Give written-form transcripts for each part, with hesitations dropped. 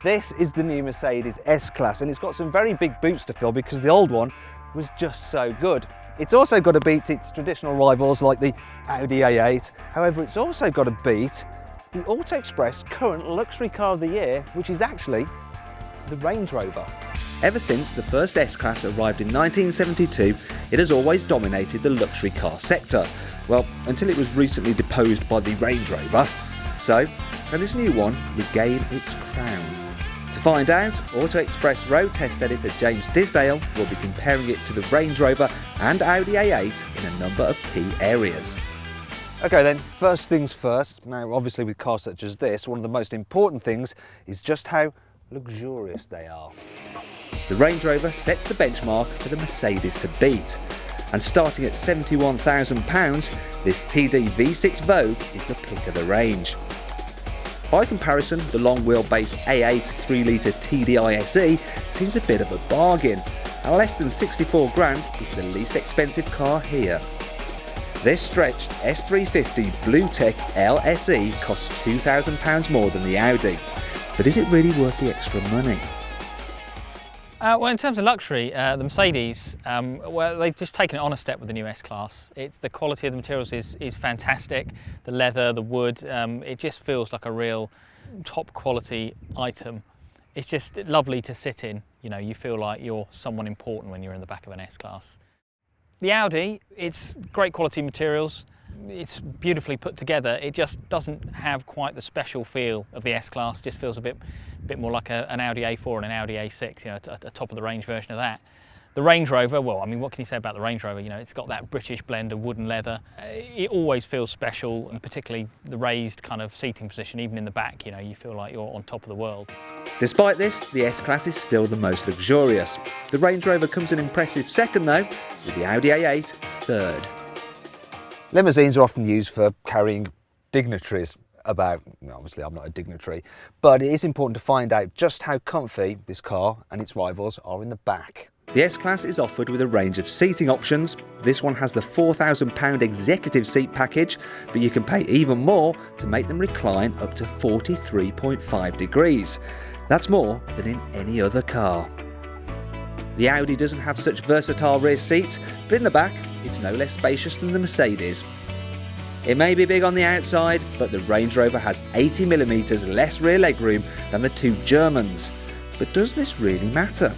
This is the new Mercedes S-Class, and it's got some very big boots to fill because the old one was just so good. It's also got to beat its traditional rivals like the Audi A8. However, it's also got to beat the Auto Express current luxury car of the year, which is actually the Range Rover. Ever since the first S-Class arrived in 1972, it has always dominated the luxury car sector. Well, until it was recently deposed by the Range Rover. So, can this new one regain its crown? To find out, Auto Express road test editor James Disdale will be comparing it to the Range Rover and Audi A8 in a number of key areas. Okay then, first things first. Now obviously with cars such as this, one of the most important things is just how luxurious they are. The Range Rover sets the benchmark for the Mercedes to beat. And starting at £71,000, this TDV6 Vogue is the pick of the range. By comparison, the long wheelbase A8 3-litre TDI SE seems a bit of a bargain, and less than 64 grand is the least expensive car here. This stretched S350 Blue Tech L SE costs £2,000 more than the Audi, but is it really worth the extra money? Well, in terms of luxury, the Mercedes, well, they've just taken it on a step with the new S-Class. The quality of the materials is fantastic. The leather, the wood, it just feels like a real top quality item. It's just lovely to sit in. You know, you feel like you're someone important when you're in the back of an S-Class. The Audi, it's great quality materials. It's beautifully put together. It just doesn't have quite the special feel of the S-Class. Just feels a bit more like an Audi A4 and an Audi A6, you know, a top of the range version of that. The Range Rover, well, I mean, what can you say about the Range Rover? You know, it's got that British blend of wood and leather. It always feels special, and particularly the raised kind of seating position, even in the back, you know, you feel like you're on top of the world. Despite this, the S-Class is still the most luxurious. The Range Rover comes an impressive second though, with the Audi A8 third. Limousines are often used for carrying dignitaries about. Obviously I'm not a dignitary, but it is important to find out just how comfy this car and its rivals are in the back. The S-Class is offered with a range of seating options. This one has the £4,000 executive seat package, but you can pay even more to make them recline up to 43.5 degrees. That's more than in any other car. The Audi doesn't have such versatile rear seats, but in the back, it's no less spacious than the Mercedes. It may be big on the outside, but the Range Rover has 80mm less rear legroom than the two Germans. But does this really matter?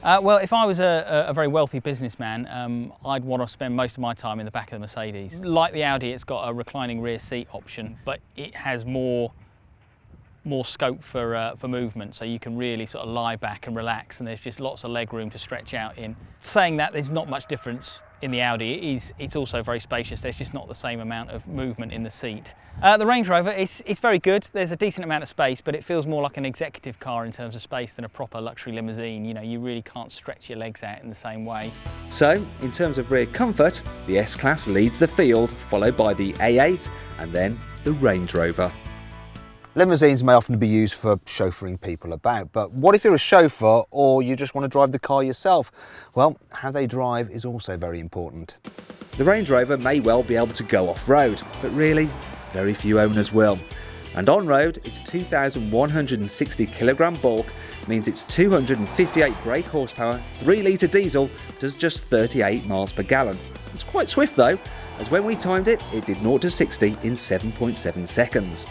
Well, if I was a very wealthy businessman, I'd want to spend most of my time in the back of the Mercedes. Like the Audi, it's got a reclining rear seat option, but it has more scope for movement, so you can really sort of lie back and relax, and there's just lots of leg room to stretch out in. Saying that, there's not much difference in the Audi. It's also very spacious. There's just not the same amount of movement in the seat. The Range Rover, it's very good. There's a decent amount of space, but it feels more like an executive car in terms of space than a proper luxury limousine. You know, you really can't stretch your legs out in the same way. So, in terms of rear comfort, the S-Class leads the field, followed by the A8 and then the Range Rover. Limousines may often be used for chauffeuring people about, but what if you're a chauffeur or you just want to drive the car yourself? Well, how they drive is also very important. The Range Rover may well be able to go off-road, but really, very few owners will. And on-road, its 2,160 kilogram bulk means its 258 brake horsepower 3-litre diesel does just 38 miles per gallon. It's quite swift though, as when we timed it, it did 0 to 60 in 7.7 seconds.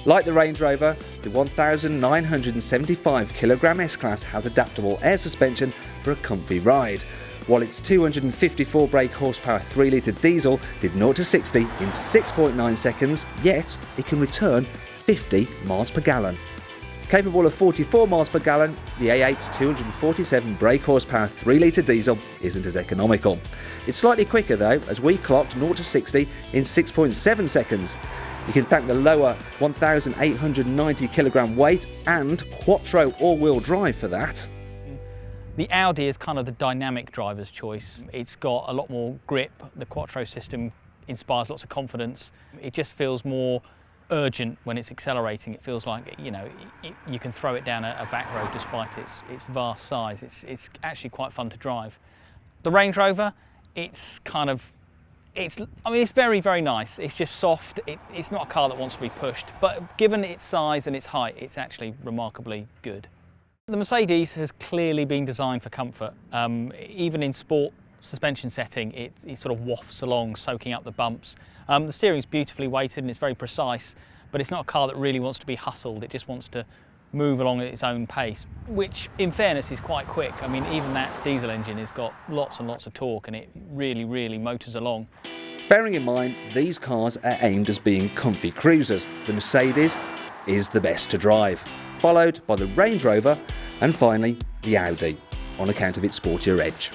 Like the Range Rover, the 1,975 kilogram S-Class has adaptable air suspension for a comfy ride, while its 254 brake horsepower 3-litre diesel did 0 to 60 in 6.9 seconds, yet it can return 50 miles per gallon. Capable of 44 miles per gallon, the A8's 247 brake horsepower 3-litre diesel isn't as economical. It's slightly quicker though, as we clocked 0 to 60 in 6.7 seconds. You can thank the lower 1,890 kilogram weight and quattro all-wheel drive for that. The Audi is kind of the dynamic driver's choice. It's got a lot more grip. The quattro system inspires lots of confidence. It just feels more urgent when it's accelerating. It feels like, you know, you can throw it down a back road despite its vast size. It's actually quite fun to drive. The Range Rover, it's kind of It's very, very nice. It's just soft. It's not a car that wants to be pushed, but given its size and its height, it's actually remarkably good. The Mercedes has clearly been designed for comfort. Even in sport suspension setting, it sort of wafts along, soaking up the bumps. The steering's beautifully weighted and it's very precise, but it's not a car that really wants to be hustled. It just wants to move along at its own pace, which in fairness is quite quick. I mean, even that diesel engine has got lots and lots of torque and it really, really motors along. Bearing in mind, these cars are aimed as being comfy cruisers. The Mercedes is the best to drive, followed by the Range Rover and finally the Audi, on account of its sportier edge.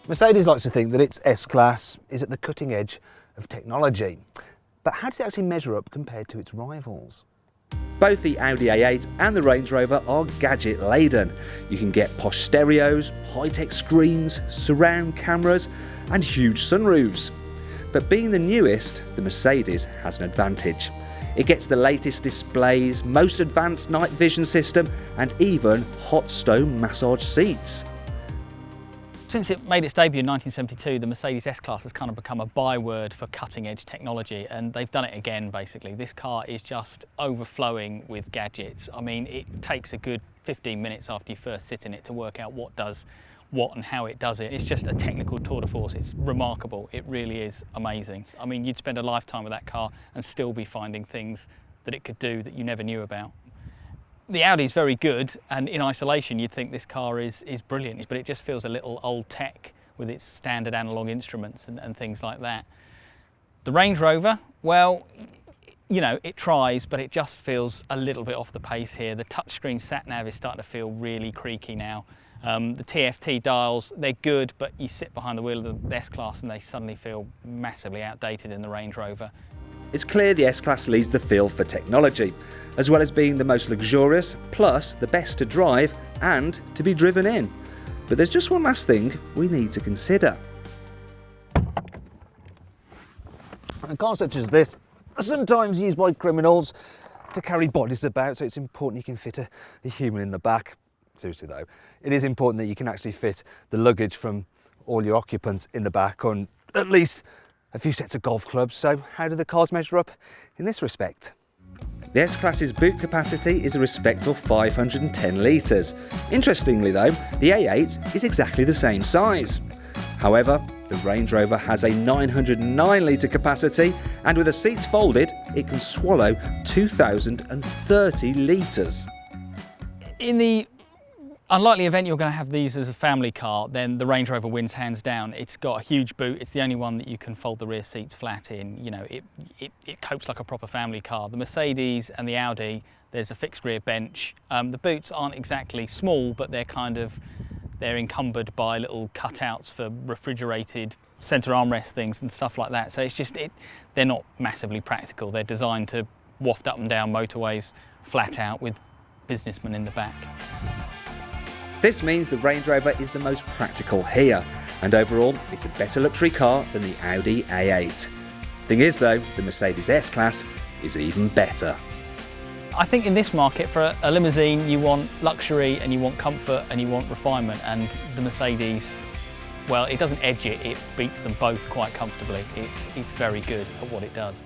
Mercedes likes to think that its S-Class is at the cutting edge of technology. But how does it actually measure up compared to its rivals? Both the Audi A8 and the Range Rover are gadget laden. You can get posh stereos, high-tech screens, surround cameras and huge sunroofs. But being the newest, the Mercedes has an advantage. It gets the latest displays, most advanced night vision system and even hot stone massage seats. Since it made its debut in 1972, the Mercedes S-Class has kind of become a byword for cutting-edge technology, and they've done it again, basically. This car is just overflowing with gadgets. I mean, it takes a good 15 minutes after you first sit in it to work out what does what and how it does it. It's just a technical tour de force. It's remarkable. It really is amazing. I mean, you'd spend a lifetime with that car and still be finding things that it could do that you never knew about. The Audi is very good, and in isolation you'd think this car is brilliant, but it just feels a little old tech with its standard analog instruments and things like that. The Range Rover, well, you know, it tries, but it just feels a little bit off the pace here. The touchscreen sat-nav is starting to feel really creaky now. The TFT dials, they're good, but you sit behind the wheel of the S-Class and they suddenly feel massively outdated in the Range Rover. It's clear the S-Class leads the field for technology, as well as being the most luxurious, plus the best to drive and to be driven in. But there's just one last thing we need to consider. A car such as this are sometimes used by criminals to carry bodies about, so it's important you can fit a human in the back. Seriously though, it is important that you can actually fit the luggage from all your occupants in the back, on at least a few sets of golf clubs. So how do the cars measure up in this respect? The S-Class's boot capacity is a respectable 510 litres. Interestingly though, the A8 is exactly the same size. However, the Range Rover has a 909 litre capacity, and with the seats folded, it can swallow 2,030 litres. In the unlikely event you're going to have these as a family car, then the Range Rover wins hands down. It's got a huge boot. It's the only one that you can fold the rear seats flat in. You know, it copes like a proper family car. The Mercedes and the Audi, there's a fixed rear bench. The boots aren't exactly small, but they're encumbered by little cutouts for refrigerated centre armrest things and stuff like that. So it's just, they're not massively practical. They're designed to waft up and down motorways flat out with businessmen in the back. This means the Range Rover is the most practical here, and overall it's a better luxury car than the Audi A8. Thing is though, the Mercedes S-Class is even better. I think in this market, for a limousine, you want luxury and you want comfort and you want refinement, and the Mercedes, well, it doesn't edge it, it beats them both quite comfortably. It's very good at what it does.